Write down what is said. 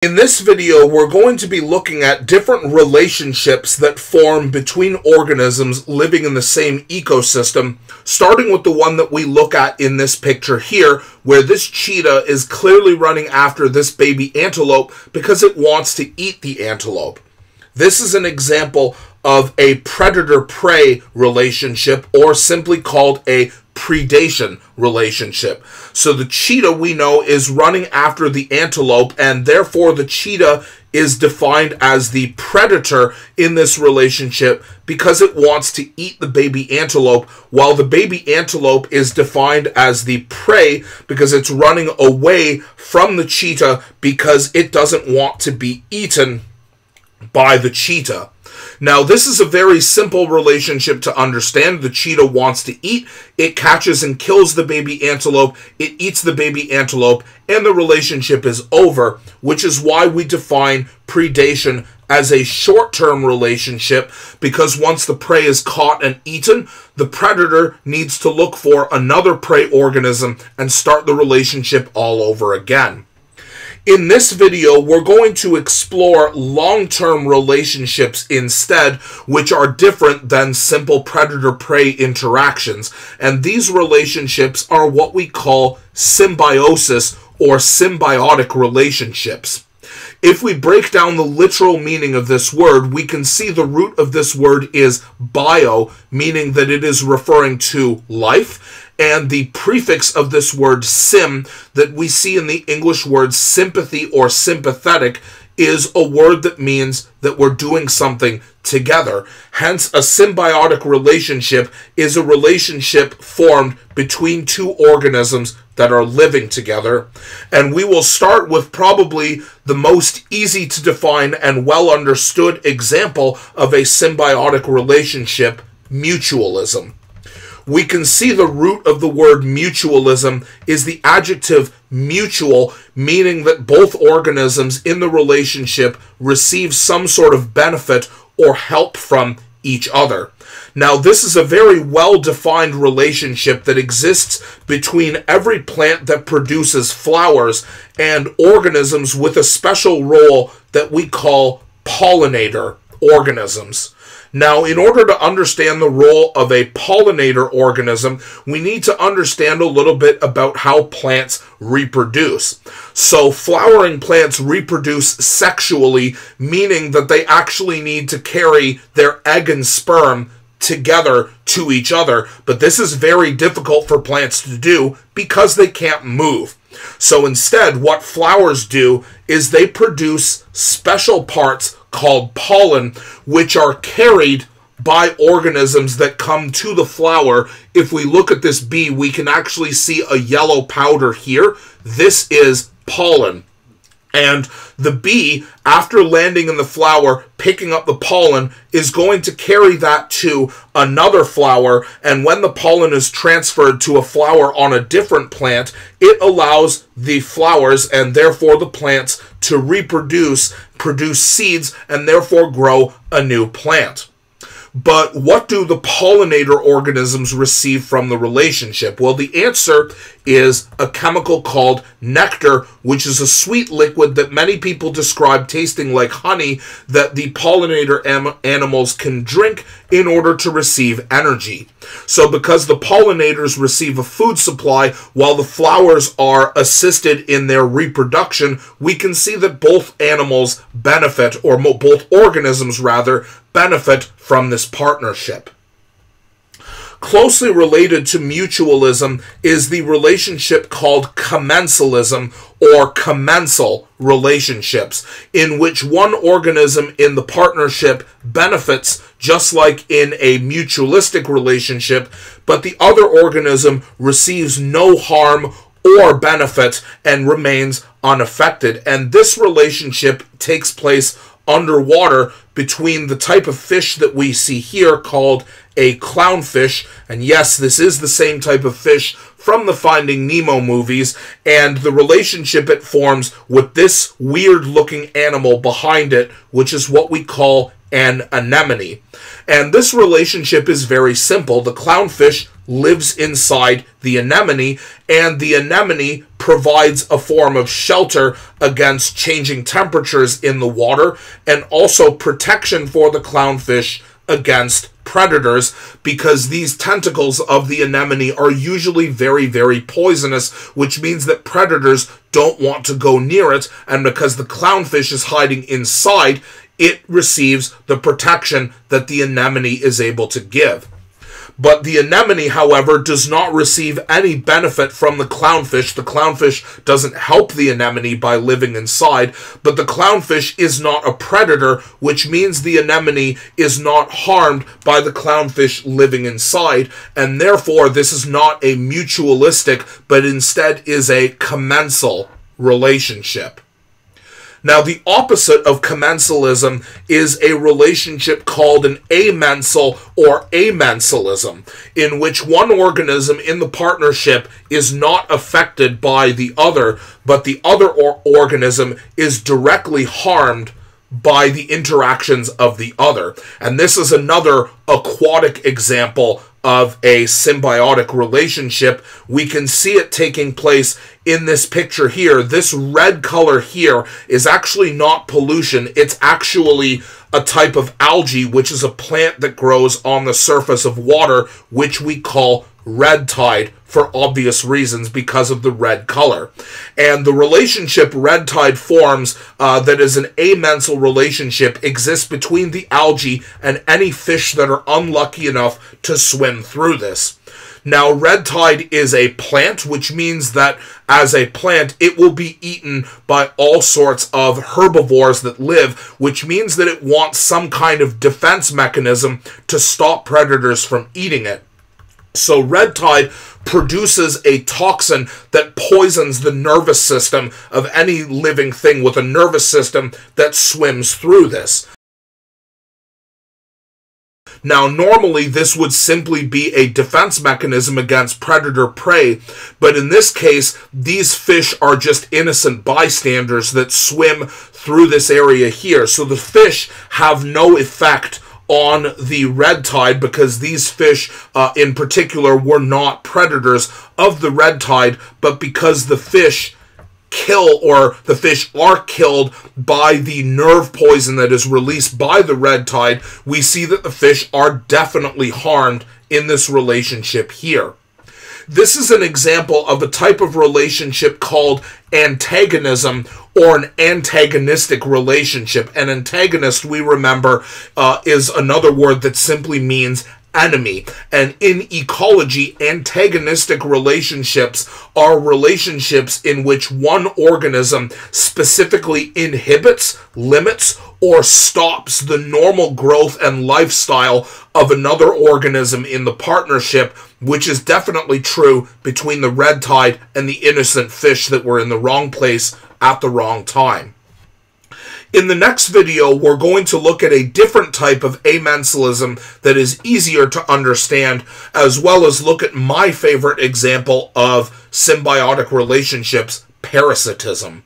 In this video, we're going to be looking at different relationships that form between organisms living in the same ecosystem, starting with the one that we look at in this picture here, where this cheetah is clearly running after this baby antelope because it wants to eat the antelope. This is an example of a predator-prey relationship, or simply called a predation relationship. So the cheetah, we know, is running after the antelope, and therefore the cheetah is defined as the predator in this relationship because it wants to eat the baby antelope, while the baby antelope is defined as the prey because it's running away from the cheetah because it doesn't want to be eaten by the cheetah. Now, this is a very simple relationship to understand. The cheetah wants to eat, it catches and kills the baby antelope, it eats the baby antelope, and the relationship is over, which is why we define predation as a short-term relationship, because once the prey is caught and eaten, the predator needs to look for another prey organism and start the relationship all over again. In this video, we're going to explore long-term relationships instead, which are different than simple predator-prey interactions. And these relationships are what we call symbiosis or symbiotic relationships. If we break down the literal meaning of this word, we can see the root of this word is bio, meaning that it is referring to life. And the prefix of this word sim that we see in the English word sympathy or sympathetic is a word that means that we're doing something together. Hence, a symbiotic relationship is a relationship formed between two organisms that are living together. And we will start with probably the most easy to define and well understood example of a symbiotic relationship, mutualism. We can see the root of the word mutualism is the adjective mutual, meaning that both organisms in the relationship receive some sort of benefit or help from each other. Now, this is a very well-defined relationship that exists between every plant that produces flowers and organisms with a special role that we call pollinator organisms. Now, in order to understand the role of a pollinator organism, we need to understand a little bit about how plants reproduce. So, flowering plants reproduce sexually, meaning that they actually need to carry their egg and sperm together to each other. But this is very difficult for plants to do because they can't move. So instead, what flowers do is they produce special parts called pollen, which are carried by organisms that come to the flower. If we look at this bee, we can actually see a yellow powder here. This is pollen. And the bee, after landing in the flower, picking up the pollen, is going to carry that to another flower, and when the pollen is transferred to a flower on a different plant, it allows the flowers, and therefore the plants, to reproduce, produce seeds, and therefore grow a new plant. But what do the pollinator organisms receive from the relationship? Well, the answer is a chemical called nectar, which is a sweet liquid that many people describe tasting like honey that the pollinator animals can drink in order to receive energy. So because the pollinators receive a food supply while the flowers are assisted in their reproduction, we can see that both animals benefit, or both organisms rather, benefit from this partnership. Closely related to mutualism is the relationship called commensalism or commensal relationships, in which one organism in the partnership benefits just like in a mutualistic relationship, but the other organism receives no harm or benefit and remains unaffected. And this relationship takes place underwater between the type of fish that we see here called a clownfish, and yes, this is the same type of fish from the Finding Nemo movies, and the relationship it forms with this weird looking animal behind it, which is what we call an anemone. And this relationship is very simple. The clownfish lives inside the anemone, and the anemone provides a form of shelter against changing temperatures in the water, and also protection for the clownfish against predators, because these tentacles of the anemone are usually very, very poisonous, which means that predators don't want to go near it, and because the clownfish is hiding inside, it receives the protection that the anemone is able to give. But the anemone, however, does not receive any benefit from the clownfish. The clownfish doesn't help the anemone by living inside, but the clownfish is not a predator, which means the anemone is not harmed by the clownfish living inside, and therefore this is not a mutualistic, but instead is a commensal relationship. Now, the opposite of commensalism is a relationship called an ammensal or ammensalism, in which one organism in the partnership is not affected by the other, but the other organism is directly harmed by the interactions of the other. And this is another aquatic example of a symbiotic relationship. We can see it taking place in this picture here. This red color here is actually not pollution. It's actually a type of algae, which is a plant that grows on the surface of water, which we call red tide for obvious reasons because of the red color. And the relationship red tide forms that is an ammensal relationship exists between the algae and any fish that are unlucky enough to swim through this. Now, red tide is a plant, which means that as a plant, it will be eaten by all sorts of herbivores that live, which means that it wants some kind of defense mechanism to stop predators from eating it. So red tide produces a toxin that poisons the nervous system of any living thing with a nervous system that swims through this. Now, normally this would simply be a defense mechanism against predator-prey, but in this case, these fish are just innocent bystanders that swim through this area here. So the fish have no effect on the red tide because these fish in particular were not predators of the red tide, but because the fish are killed by the nerve poison that is released by the red tide, we see that the fish are definitely harmed in this relationship here. This is an example of a type of relationship called antagonism, or an antagonistic relationship. An antagonist, we remember, is another word that simply means enemy. And in ecology, antagonistic relationships are relationships in which one organism specifically inhibits, limits, or stops the normal growth and lifestyle of another organism in the partnership, which is definitely true between the red tide and the innocent fish that were in the wrong place at the wrong time. In the next video, we're going to look at a different type of ammensalism that is easier to understand, as well as look at my favorite example of symbiotic relationships, parasitism.